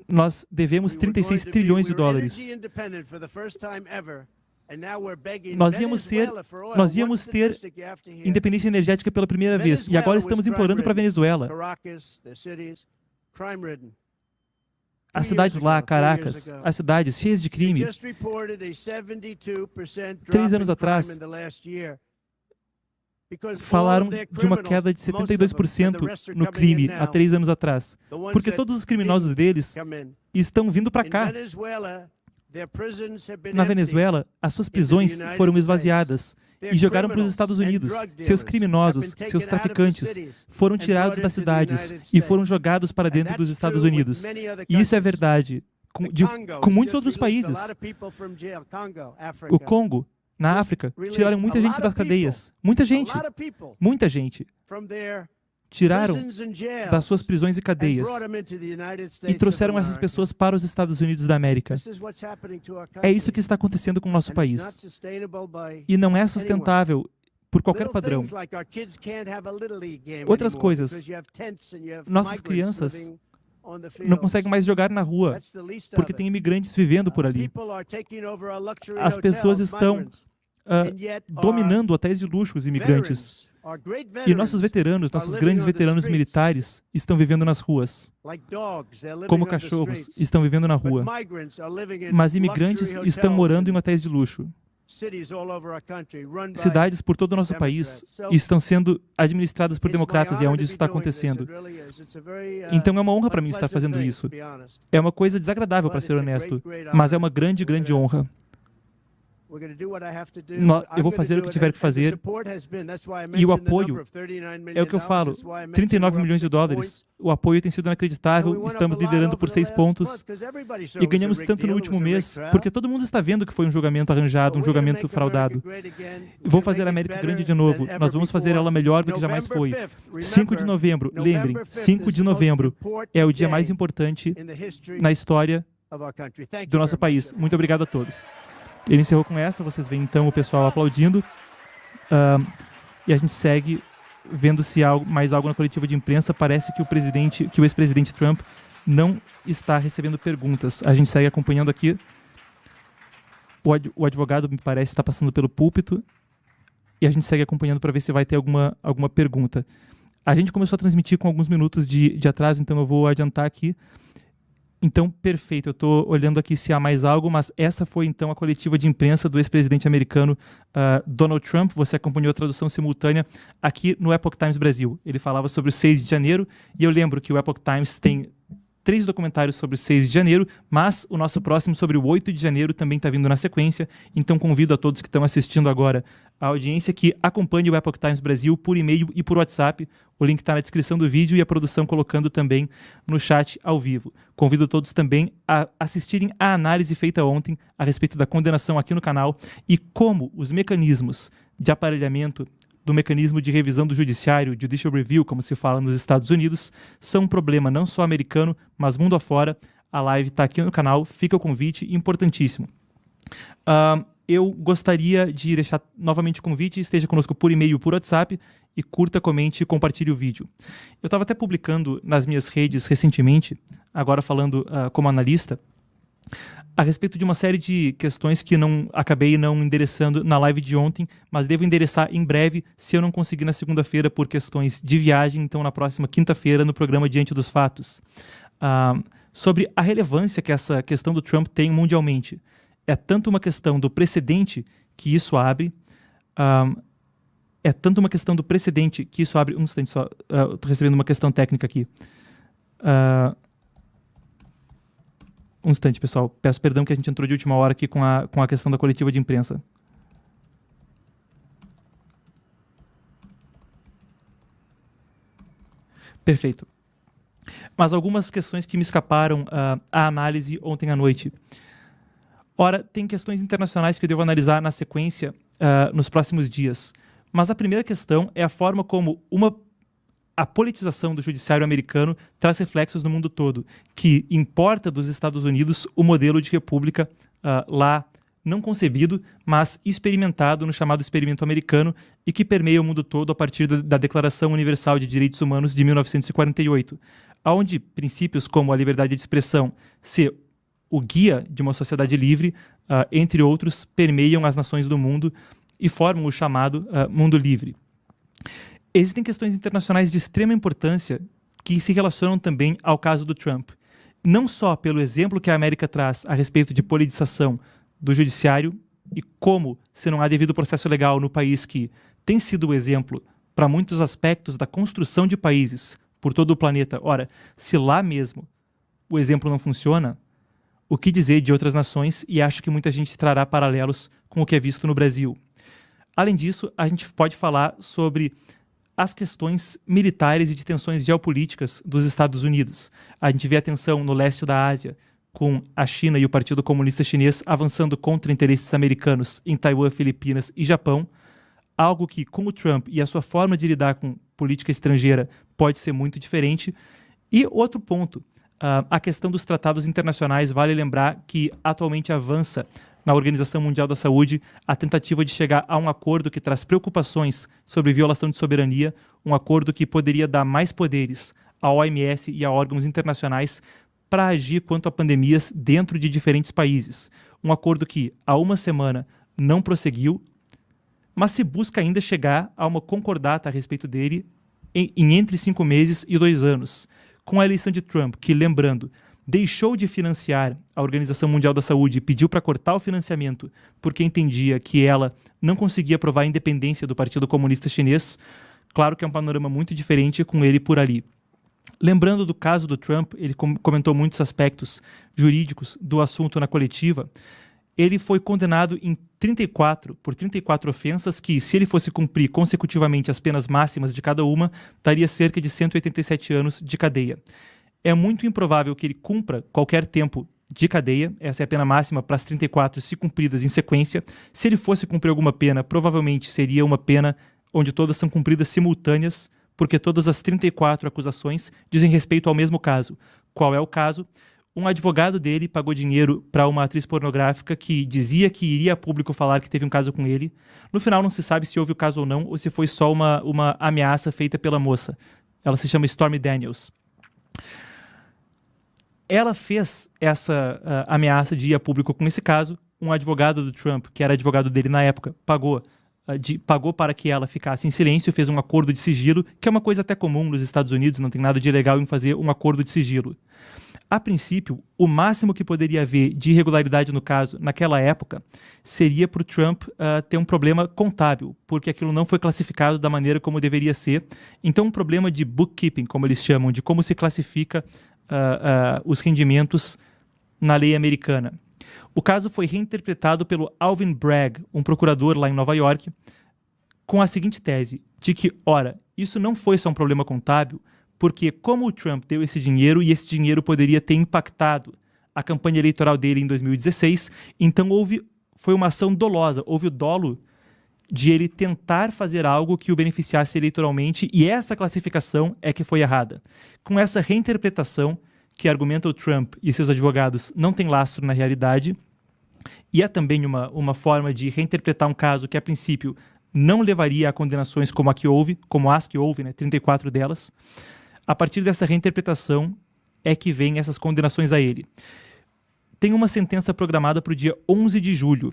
Nós devemos 36 trilhões de dólares. Nós íamos ter independência energética pela primeira vez, e agora estamos implorando para a Venezuela. As cidades lá, Caracas, as cidades cheias de crime. 3 anos atrás, falaram de uma queda de 72% no crime há 3 anos atrás, porque todos os criminosos deles estão vindo para cá. Na Venezuela, as suas prisões foram esvaziadas e jogaram para os Estados Unidos. Seus criminosos, seus traficantes, foram tirados das cidades e foram jogados para dentro dos Estados Unidos. E isso é verdade com muitos outros países. O Congo, na África, tiraram muita gente das cadeias. Muita gente. Muita gente. Tiraram das suas prisões e cadeias e trouxeram essas pessoas para os Estados Unidos da América. É isso que está acontecendo com o nosso país. E não é sustentável por qualquer padrão. Outras coisas, nossas crianças não conseguem mais jogar na rua, porque tem imigrantes vivendo por ali. As pessoas estão dominando hotéis de luxo, os imigrantes. E nossos veteranos, nossos grandes veteranos militares estão vivendo nas ruas. Como cachorros, estão vivendo na rua. Mas imigrantes estão morando em hotéis de luxo. Cidades por todo o nosso país estão sendo administradas por democratas e é onde isso está acontecendo. Então é uma honra para mim estar fazendo isso. É uma coisa desagradável, para ser honesto, mas é uma grande, grande honra. Eu vou fazer o que tiver que fazer. E o apoio, é o que eu falo, 39 milhões de dólares. O apoio tem sido inacreditável, estamos liderando por 6 pontos. E ganhamos tanto no último mês, porque todo mundo está vendo que foi um julgamento arranjado, um julgamento fraudado. Vou fazer a América grande de novo. Nós vamos fazer ela melhor do que jamais foi. 5 de novembro, lembrem, 5 de novembro é o dia mais importante na história do nosso país. Muito obrigado a todos. Ele encerrou com essa, vocês veem então o pessoal aplaudindo. E a gente segue vendo se há mais algo na coletiva de imprensa. Parece que o ex-presidente Trump não está recebendo perguntas. A gente segue acompanhando aqui. O advogado, me parece, está passando pelo púlpito. E a gente segue acompanhando para ver se vai ter alguma pergunta. A gente começou a transmitir com alguns minutos de atraso, então eu vou adiantar aqui. Então, perfeito, eu estou olhando aqui se há mais algo, mas essa foi então a coletiva de imprensa do ex-presidente americano Donald Trump. Você acompanhou a tradução simultânea aqui no Epoch Times Brasil. Ele falava sobre o 6 de janeiro, e eu lembro que o Epoch Times tem 3 documentários sobre o 6 de janeiro, mas o nosso próximo sobre o 8 de janeiro também está vindo na sequência, então convido a todos que estão assistindo agora a audiência que acompanhe o Epoch Times Brasil por e-mail e por WhatsApp. O link está na descrição do vídeo e a produção colocando também no chat ao vivo. Convido todos também a assistirem a análise feita ontem a respeito da condenação aqui no canal e como os mecanismos de aparelhamento do mecanismo de revisão do judiciário, Judicial Review, como se fala nos Estados Unidos, são um problema não só americano, mas mundo afora. A live está aqui no canal, fica o convite, importantíssimo. Eu gostaria de deixar novamente o convite, esteja conosco por e-mail ou por WhatsApp, e curta, comente e compartilhe o vídeo. Eu estava até publicando nas minhas redes recentemente, agora falando como analista, a respeito de uma série de questões que acabei não endereçando na live de ontem, mas devo endereçar em breve, se eu não conseguir na segunda-feira por questões de viagem, então na próxima quinta-feira no programa Diante dos Fatos. Sobre a relevância que essa questão do Trump tem mundialmente. É tanto uma questão do precedente que isso abre, um instante só, estou recebendo uma questão técnica aqui. Um instante, pessoal. Peço perdão que a gente entrou de última hora aqui com a questão da coletiva de imprensa. Perfeito. Mas algumas questões que me escaparam à análise ontem à noite. Ora, tem questões internacionais que eu devo analisar na sequência nos próximos dias. Mas a primeira questão é a forma como a politização do judiciário americano traz reflexos no mundo todo, que importa dos Estados Unidos o modelo de república lá não concebido, mas experimentado no chamado experimento americano e que permeia o mundo todo a partir da Declaração Universal de Direitos Humanos de 1948, onde princípios como a liberdade de expressão ser o guia de uma sociedade livre, entre outros, permeiam as nações do mundo e formam o chamado mundo livre. Existem questões internacionais de extrema importância que se relacionam também ao caso do Trump. Não só pelo exemplo que a América traz a respeito de politização do judiciário e como se não há devido processo legal no país que tem sido o exemplo para muitos aspectos da construção de países por todo o planeta. Ora, se lá mesmo o exemplo não funciona, o que dizer de outras nações? E acho que muita gente trará paralelos com o que é visto no Brasil. Além disso, a gente pode falar sobre as questões militares e de tensões geopolíticas dos Estados Unidos. A gente vê a tensão no leste da Ásia, com a China e o Partido Comunista Chinês avançando contra interesses americanos em Taiwan, Filipinas e Japão, algo que, com o Trump e a sua forma de lidar com política estrangeira, pode ser muito diferente. E outro ponto, a questão dos tratados internacionais. Vale lembrar que atualmente avança na Organização Mundial da Saúde a tentativa de chegar a um acordo que traz preocupações sobre violação de soberania, um acordo que poderia dar mais poderes à OMS e a órgãos internacionais para agir quanto a pandemias dentro de diferentes países. Um acordo que, há uma semana, não prosseguiu, mas se busca ainda chegar a uma concordata a respeito dele em entre 5 meses e 2 anos. Com a eleição de Trump, que, lembrando, deixou de financiar a Organização Mundial da Saúde e pediu para cortar o financiamento porque entendia que ela não conseguia provar a independência do Partido Comunista Chinês, claro que é um panorama muito diferente com ele por ali. Lembrando do caso do Trump, ele comentou muitos aspectos jurídicos do assunto na coletiva. Ele foi condenado por 34 ofensas que, se ele fosse cumprir consecutivamente as penas máximas de cada uma, daria cerca de 187 anos de cadeia. É muito improvável que ele cumpra qualquer tempo de cadeia, essa é a pena máxima para as 34 se cumpridas em sequência. Se ele fosse cumprir alguma pena, provavelmente seria uma pena onde todas são cumpridas simultâneas, porque todas as 34 acusações dizem respeito ao mesmo caso. Qual é o caso? Um advogado dele pagou dinheiro para uma atriz pornográfica que dizia que iria a público falar que teve um caso com ele. No final não se sabe se houve o caso ou não, ou se foi só uma ameaça feita pela moça. Ela se chama Stormy Daniels. Ela fez essa ameaça de ir a público com esse caso. Um advogado do Trump, que era advogado dele na época, pagou para que ela ficasse em silêncio, fez um acordo de sigilo, que é uma coisa até comum nos Estados Unidos, não tem nada de ilegal em fazer um acordo de sigilo. A princípio, o máximo que poderia haver de irregularidade no caso, naquela época, seria para o Trump ter um problema contábil, porque aquilo não foi classificado da maneira como deveria ser. Então, um problema de bookkeeping, como eles chamam, de como se classifica os rendimentos na lei americana. O caso foi reinterpretado pelo Alvin Bragg, um procurador lá em Nova York, com a seguinte tese, de que, ora, isso não foi só um problema contábil, porque como o Trump deu esse dinheiro e esse dinheiro poderia ter impactado a campanha eleitoral dele em 2016, então foi uma ação dolosa, houve o dolo de ele tentar fazer algo que o beneficiasse eleitoralmente, e essa classificação é que foi errada. Com essa reinterpretação, que argumenta o Trump e seus advogados, não tem lastro na realidade, e é também uma forma de reinterpretar um caso que, a princípio, não levaria a condenações como as que houve, né, 34 delas. A partir dessa reinterpretação é que vem essas condenações a ele. tem uma sentença programada para o dia 11 de julho.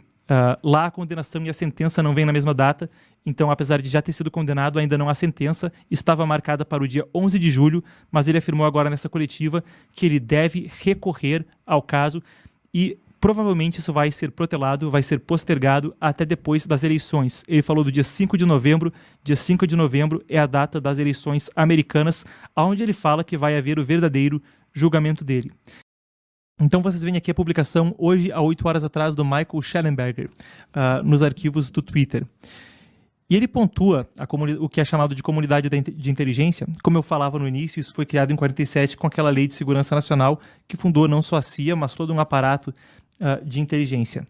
Lá a condenação e a sentença não vêm na mesma data, então apesar de já ter sido condenado, ainda não há sentença, estava marcada para o dia 11 de julho, mas ele afirmou agora nessa coletiva que ele deve recorrer ao caso e provavelmente isso vai ser protelado, vai ser postergado até depois das eleições. Ele falou do dia 5 de novembro, dia 5 de novembro é a data das eleições americanas, onde ele fala que vai haver o verdadeiro julgamento dele. Então vocês veem aqui a publicação hoje, há 8 horas atrás, do Michael Shellenberger, nos arquivos do Twitter. E ele pontua o que é chamado de comunidade de inteligência. Como eu falava no início, isso foi criado em 47 com aquela Lei de Segurança Nacional que fundou não só a CIA, mas todo um aparato de inteligência.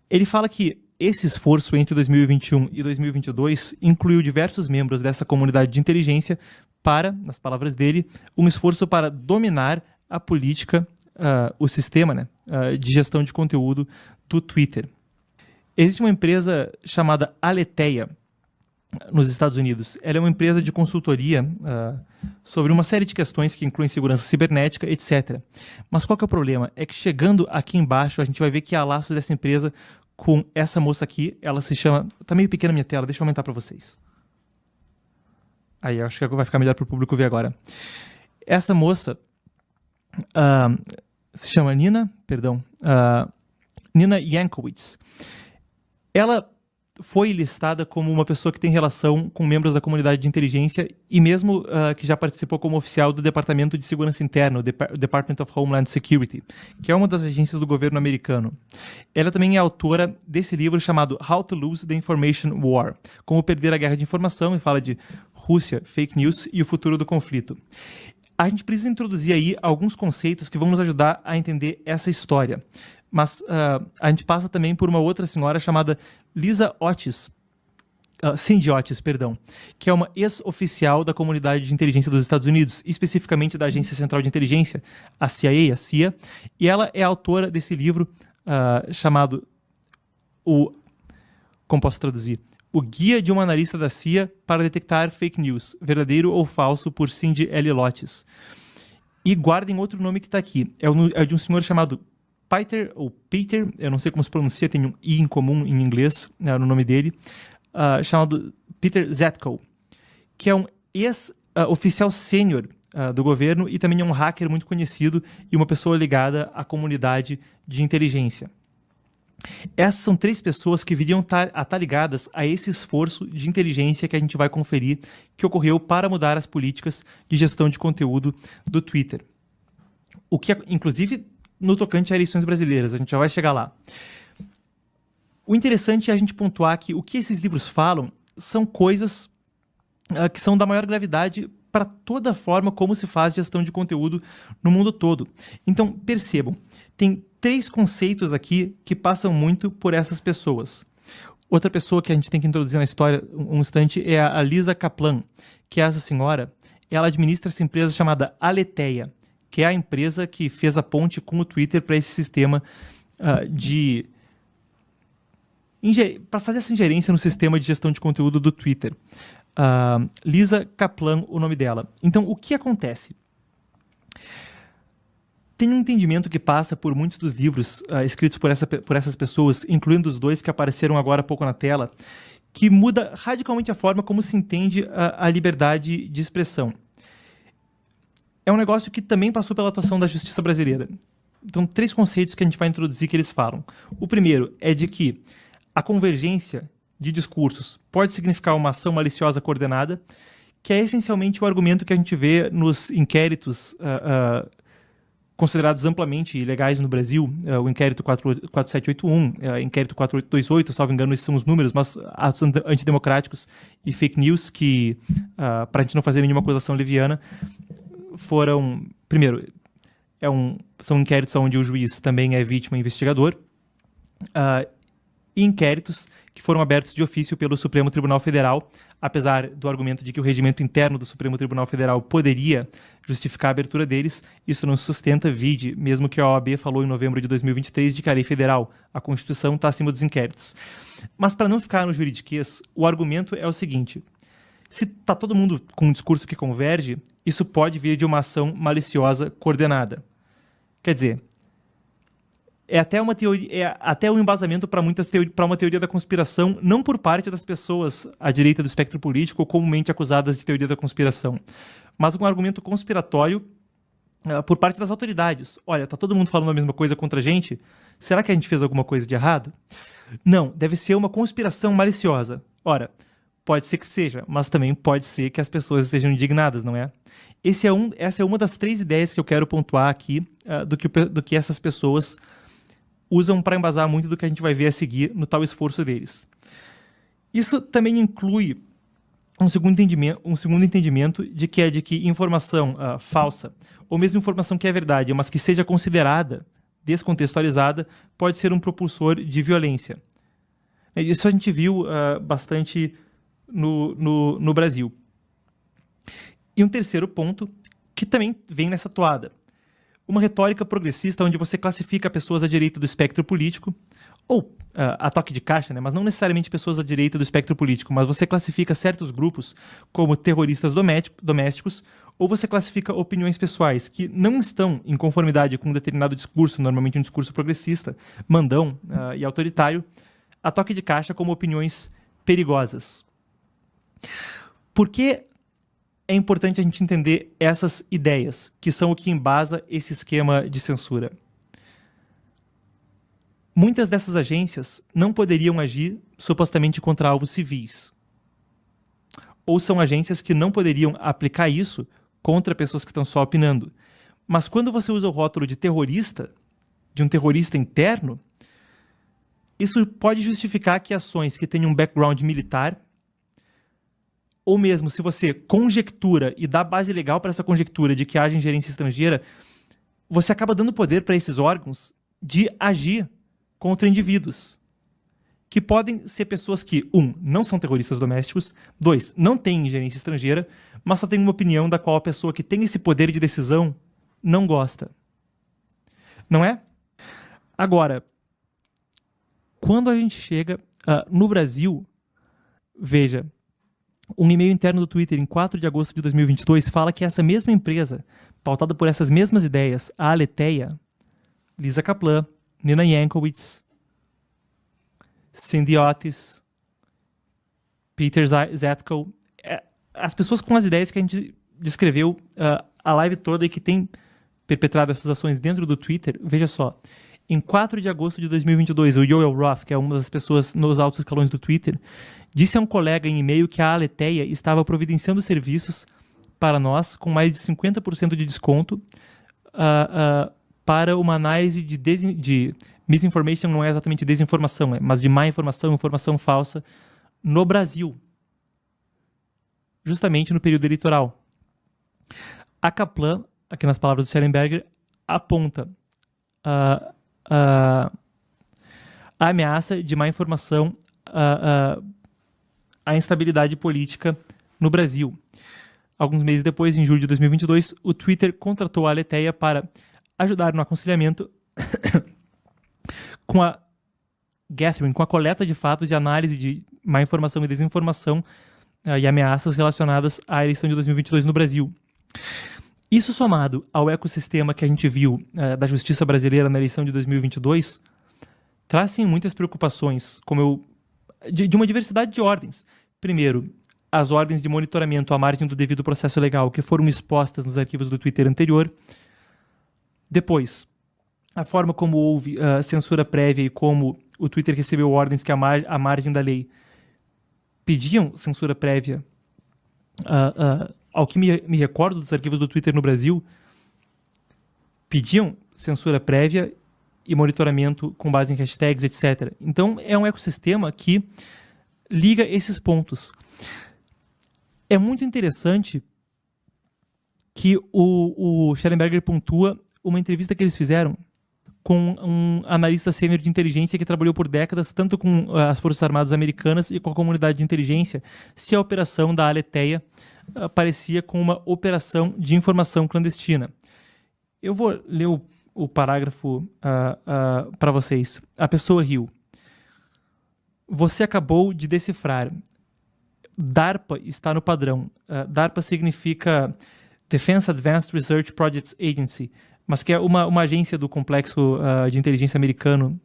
Ele fala que esse esforço entre 2021 e 2022 incluiu diversos membros dessa comunidade de inteligência para, nas palavras dele, um esforço para dominar a política, o sistema, né, de gestão de conteúdo do Twitter. Existe uma empresa chamada Aletheia nos Estados Unidos. Ela é uma empresa de consultoria sobre uma série de questões que incluem segurança cibernética, etc. Mas qual que é o problema? É que chegando aqui embaixo, a gente vai ver que há laços dessa empresa com essa moça aqui. Ela se chama... Tá meio pequena a minha tela, deixa eu aumentar para vocês. Aí, acho que vai ficar melhor para o público ver agora. Essa moça... se chama Nina Jankowicz. Ela foi listada como uma pessoa que tem relação com membros da comunidade de inteligência e mesmo que já participou como oficial do Departamento de Segurança Interna, o Department of Homeland Security, que é uma das agências do governo americano. Ela também é autora desse livro chamado How to Lose the Information War, Como Perder a Guerra de Informação, e fala de Rússia, fake news e o futuro do conflito. A gente precisa introduzir aí alguns conceitos que vão nos ajudar a entender essa história. Mas a gente passa também por uma outra senhora chamada Cindy Otis, que é uma ex-oficial da comunidade de inteligência dos Estados Unidos, especificamente da Agência Central de Inteligência, a CIA, e ela é autora desse livro chamado como posso traduzir? O Guia de um Analista da CIA para Detectar Fake News, Verdadeiro ou Falso, por Cindy L. Otis. E guardem outro nome que está aqui, é de um senhor chamado Peter, eu não sei como se pronuncia, tem um I em comum em inglês no nome dele, chamado Peter Zetko, que é um ex-oficial sênior do governo e também é um hacker muito conhecido e uma pessoa ligada à comunidade de inteligência. Essas são 3 pessoas que viriam estar ligadas a esse esforço de inteligência que a gente vai conferir, que ocorreu para mudar as políticas de gestão de conteúdo do Twitter. O que, inclusive, no tocante a eleições brasileiras, a gente já vai chegar lá. O interessante é a gente pontuar que o que esses livros falam são coisas que são da maior gravidade para toda a forma como se faz gestão de conteúdo no mundo todo. Então, percebam, tem 3 conceitos aqui que passam muito por essas pessoas. Outra pessoa que a gente tem que introduzir na história um instante é a Lisa Kaplan, que é essa senhora, ela administra essa empresa chamada Aletheia, que é a empresa que fez a ponte com o Twitter para esse sistema para fazer essa ingerência no sistema de gestão de conteúdo do Twitter. Lisa Kaplan, o nome dela. Então, o que acontece? Tem um entendimento que passa por muitos dos livros escritos por essas pessoas, incluindo os 2 que apareceram agora há pouco na tela, que muda radicalmente a forma como se entende a liberdade de expressão. É um negócio que também passou pela atuação da justiça brasileira. Então, 3 conceitos que a gente vai introduzir que eles falam. O primeiro é de que a convergência de discursos pode significar uma ação maliciosa coordenada, que é essencialmente o argumento que a gente vê nos inquéritos considerados amplamente ilegais no Brasil, o inquérito 4781, inquérito 4828, salvo engano, esses são os números, mas atos antidemocráticos e fake news que, para a gente não fazer nenhuma acusação leviana, foram, primeiro, são inquéritos onde o juiz também é vítima e investigador, e inquéritos que foram abertos de ofício pelo Supremo Tribunal Federal, apesar do argumento de que o regimento interno do Supremo Tribunal Federal poderia justificar a abertura deles, isso não se sustenta, vide, mesmo que a OAB falou em novembro de 2023 de que a lei federal, a Constituição, está acima dos inquéritos. Mas para não ficar no juridiquês, o argumento é o seguinte: se está todo mundo com um discurso que converge, isso pode vir de uma ação maliciosa coordenada. Quer dizer, é até uma teoria, é até um embasamento para uma teoria da conspiração, não por parte das pessoas à direita do espectro político ou comumente acusadas de teoria da conspiração, mas um argumento conspiratório por parte das autoridades. Olha, tá todo mundo falando a mesma coisa contra a gente? Será que a gente fez alguma coisa de errado? Não, deve ser uma conspiração maliciosa. Ora, pode ser que seja, mas também pode ser que as pessoas estejam indignadas, não é? Essa é uma das 3 ideias que eu quero pontuar aqui do que essas pessoas usam para embasar muito do que a gente vai ver a seguir no tal esforço deles. Isso também inclui um segundo entendimento de que informação falsa, ou mesmo informação que é verdade, mas que seja considerada descontextualizada, pode ser um propulsor de violência. Isso a gente viu bastante no Brasil. E um terceiro ponto, que também vem nessa toada. Uma retórica progressista onde você classifica pessoas à direita do espectro político, ou a toque de caixa, né? Mas não necessariamente pessoas à direita do espectro político, mas você classifica certos grupos como terroristas domésticos, ou você classifica opiniões pessoais que não estão em conformidade com um determinado discurso, normalmente um discurso progressista, mandão e autoritário, a toque de caixa como opiniões perigosas. Por que é importante a gente entender essas ideias, que são o que embasa esse esquema de censura? Muitas dessas agências não poderiam agir supostamente contra alvos civis. Ou são agências que não poderiam aplicar isso contra pessoas que estão só opinando. Mas quando você usa o rótulo de terrorista, de um terrorista interno, isso pode justificar que ações que tenham um background militar, ou mesmo se você conjectura e dá base legal para essa conjectura de que haja ingerência estrangeira, você acaba dando poder para esses órgãos de agir contra indivíduos, que podem ser pessoas que, 1, não são terroristas domésticos, 2, não têm ingerência estrangeira, mas só têm uma opinião da qual a pessoa que tem esse poder de decisão não gosta. Não é? Agora, quando a gente chega no Brasil, veja, um e-mail interno do Twitter em 4 de agosto de 2022 fala que essa mesma empresa, pautada por essas mesmas ideias, a Aletheia, Lisa Kaplan, Nina Yankowicz, Cindy Otis, Peter Zatko, as pessoas com as ideias que a gente descreveu a live toda e que tem perpetrado essas ações dentro do Twitter, veja só, em 4 de agosto de 2022, o Yoel Roth, que é uma das pessoas nos altos escalões do Twitter, disse a um colega em e-mail que a Aletheia estava providenciando serviços para nós com mais de 50% de desconto para uma análise de misinformation, não é exatamente desinformação, mas de má informação, informação falsa, no Brasil, justamente no período eleitoral. A Kaplan, aqui nas palavras do Schellenberger, aponta a ameaça de má informação, a instabilidade política no Brasil. Alguns meses depois, em julho de 2022, o Twitter contratou a Aletheia para ajudar no aconselhamento com a gathering, com a coleta de fatos e análise de má informação e desinformação e ameaças relacionadas à eleição de 2022 no Brasil. Isso somado ao ecossistema que a gente viu da justiça brasileira na eleição de 2022, trazem muitas preocupações, de uma diversidade de ordens. Primeiro, as ordens de monitoramento à margem do devido processo legal que foram expostas nos arquivos do Twitter anterior. Depois, a forma como houve censura prévia e como o Twitter recebeu ordens que, à margem da lei, pediam censura prévia. Ao que me recordo dos arquivos do Twitter no Brasil, pediam censura prévia e monitoramento com base em hashtags, etc. Então, é um ecossistema que liga esses pontos. É muito interessante que o Schellenberger pontua uma entrevista que eles fizeram com um analista sênior de inteligência que trabalhou por décadas tanto com as Forças Armadas Americanas e com a comunidade de inteligência, se a operação da Aletheia parecia com uma operação de informação clandestina. Eu vou ler o parágrafo para vocês. A pessoa riu. Você acabou de decifrar. DARPA está no padrão. DARPA significa Defense Advanced Research Projects Agency. mas que é uma agência do complexo de inteligência americano.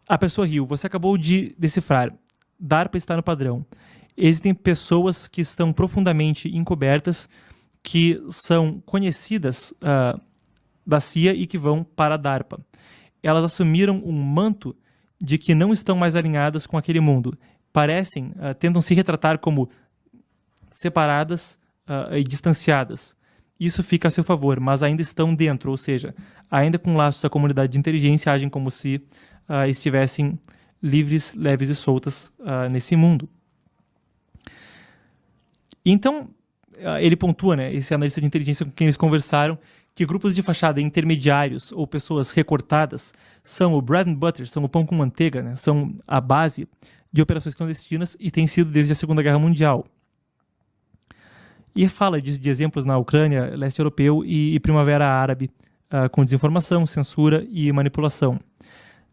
A pessoa riu. Você acabou de decifrar. DARPA está no padrão. Existem pessoas que estão profundamente encobertas, que são conhecidas da CIA e que vão para a DARPA. Elas assumiram um manto de que não estão mais alinhadas com aquele mundo. Tentam se retratar como separadas e distanciadas. Isso fica a seu favor, mas ainda estão dentro, ou seja, ainda com laços da comunidade de inteligência, agem como se estivessem livres, leves e soltas nesse mundo. Então, ele pontua, né, esse analista de inteligência com quem eles conversaram, que grupos de fachada intermediários ou pessoas recortadas são o bread and butter, são o pão com manteiga, né, são a base de operações clandestinas e tem sido desde a Segunda Guerra Mundial. E fala de exemplos na Ucrânia, leste europeu e Primavera Árabe, com desinformação, censura e manipulação.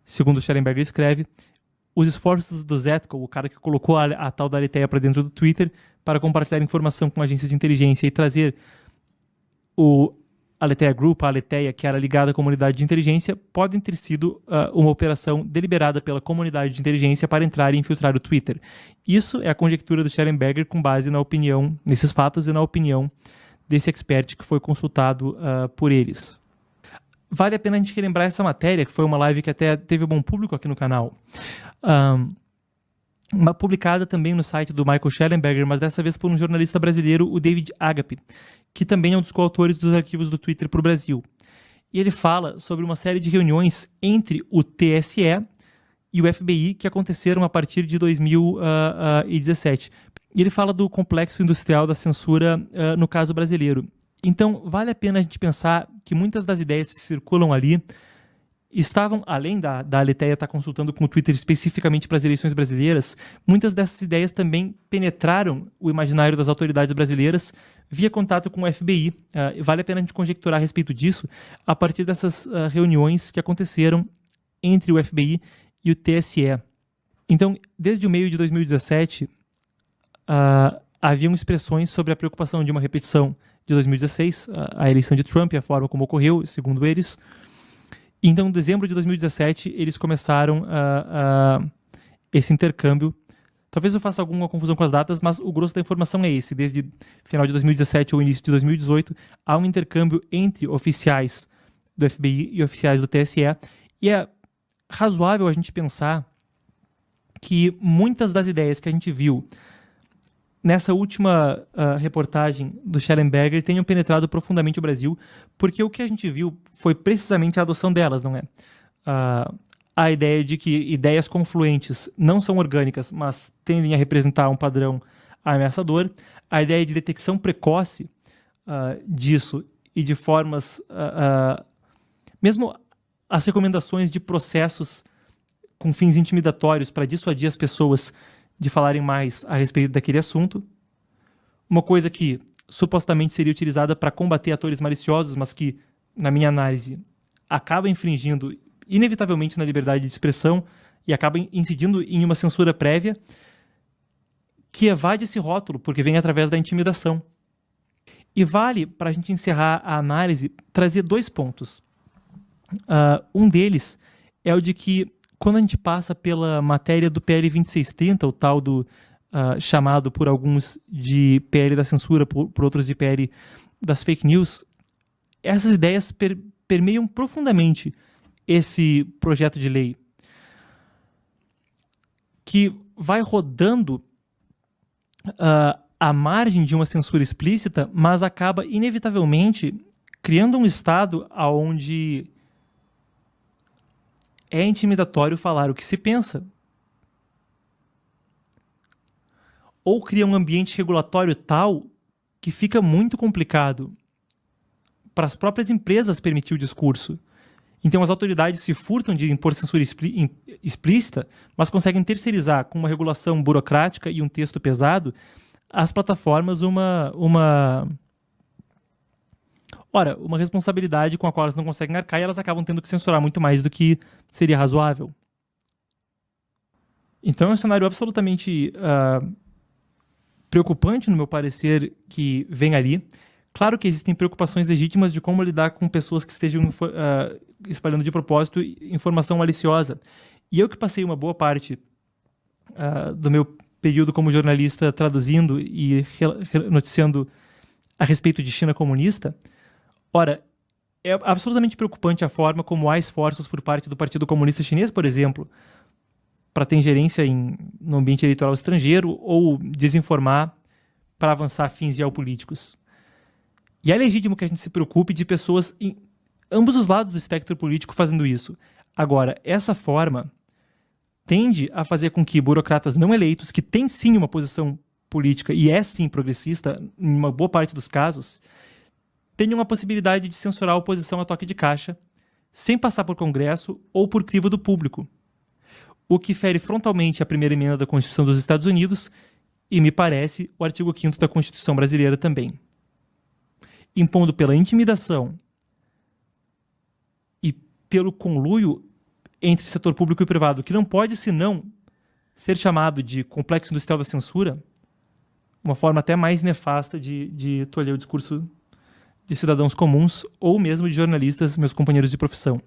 Segundo Schellenberger escreve, os esforços do Zetko, o cara que colocou a tal da Aletheia para dentro do Twitter, para compartilhar informação com agências de inteligência e trazer o Aletheia Group, a Aletheia, que era ligada à comunidade de inteligência, podem ter sido uma operação deliberada pela comunidade de inteligência para entrar e infiltrar o Twitter. Isso é a conjectura do Schellenberger com base na opinião, nesses fatos e na opinião desse expert que foi consultado por eles. Vale a pena a gente relembrar essa matéria, que foi uma live que até teve bom público aqui no canal. Publicada também no site do Michael Schellenberger, mas dessa vez por um jornalista brasileiro, o David Agape, que também é um dos coautores dos arquivos do Twitter para o Brasil. E ele fala sobre uma série de reuniões entre o TSE e o FBI que aconteceram a partir de 2017. E ele fala do complexo industrial da censura no caso brasileiro. Então, vale a pena a gente pensar que muitas das ideias que circulam ali estavam, além da Aletheia estar consultando com o Twitter especificamente para as eleições brasileiras, muitas dessas ideias também penetraram o imaginário das autoridades brasileiras via contato com o FBI. Vale a pena a gente conjecturar a respeito disso a partir dessas reuniões que aconteceram entre o FBI e o TSE. Então, desde o meio de 2017, haviam expressões sobre a preocupação de uma repetição de 2016, a eleição de Trump e a forma como ocorreu, segundo eles. Então, em dezembro de 2017, eles começaram esse intercâmbio. Talvez eu faça alguma confusão com as datas, mas o grosso da informação é esse. Desde final de 2017 ou início de 2018, há um intercâmbio entre oficiais do FBI e oficiais do TSE. E é razoável a gente pensar que muitas das ideias que a gente viu nessa última reportagem do Schellenberger tenham penetrado profundamente o Brasil, porque o que a gente viu foi precisamente a adoção delas, não é? A ideia de que ideias confluentes não são orgânicas, mas tendem a representar um padrão ameaçador, a ideia de detecção precoce disso e de formas... mesmo as recomendações de processos com fins intimidatórios para dissuadir as pessoas de falarem mais a respeito daquele assunto. Uma coisa que supostamente seria utilizada para combater atores maliciosos, mas que, na minha análise, acaba infringindo inevitavelmente na liberdade de expressão e acaba incidindo em uma censura prévia que evade esse rótulo, porque vem através da intimidação. E vale, para a gente encerrar a análise, trazer dois pontos. Um deles é o de que quando a gente passa pela matéria do PL 2630, o tal do chamado por alguns de PL da censura, por outros de PL das fake news, essas ideias permeiam profundamente esse projeto de lei, que vai rodando à margem de uma censura explícita, mas acaba inevitavelmente criando um estado onde é intimidatório falar o que se pensa. Ou cria um ambiente regulatório tal que fica muito complicado para as próprias empresas permitir o discurso. Então as autoridades se furtam de impor censura explícita, mas conseguem terceirizar com uma regulação burocrática e um texto pesado às plataformas uma responsabilidade com a qual elas não conseguem arcar e elas acabam tendo que censurar muito mais do que seria razoável. Então é um cenário absolutamente preocupante, no meu parecer, que vem ali. Claro que existem preocupações legítimas de como lidar com pessoas que estejam espalhando de propósito informação maliciosa. E eu que passei uma boa parte do meu período como jornalista traduzindo e noticiando a respeito de China comunista, ora, é absolutamente preocupante a forma como há esforços por parte do Partido Comunista Chinês, por exemplo, para ter ingerência no ambiente eleitoral estrangeiro ou desinformar para avançar fins geopolíticos. E é legítimo que a gente se preocupe de pessoas em ambos os lados do espectro político fazendo isso. Agora, essa forma tende a fazer com que burocratas não eleitos, que têm sim uma posição política e é sim progressista, em uma boa parte dos casos, tenham a possibilidade de censurar a oposição a toque de caixa, sem passar por Congresso ou por crivo do público, o que fere frontalmente a primeira emenda da Constituição dos Estados Unidos e, me parece, o artigo 5º da Constituição brasileira também. Impondo pela intimidação e pelo conluio entre setor público e privado, que não pode, senão, ser chamado de complexo industrial da censura, uma forma até mais nefasta de tolher o discurso de cidadãos comuns ou mesmo de jornalistas, meus companheiros de profissão.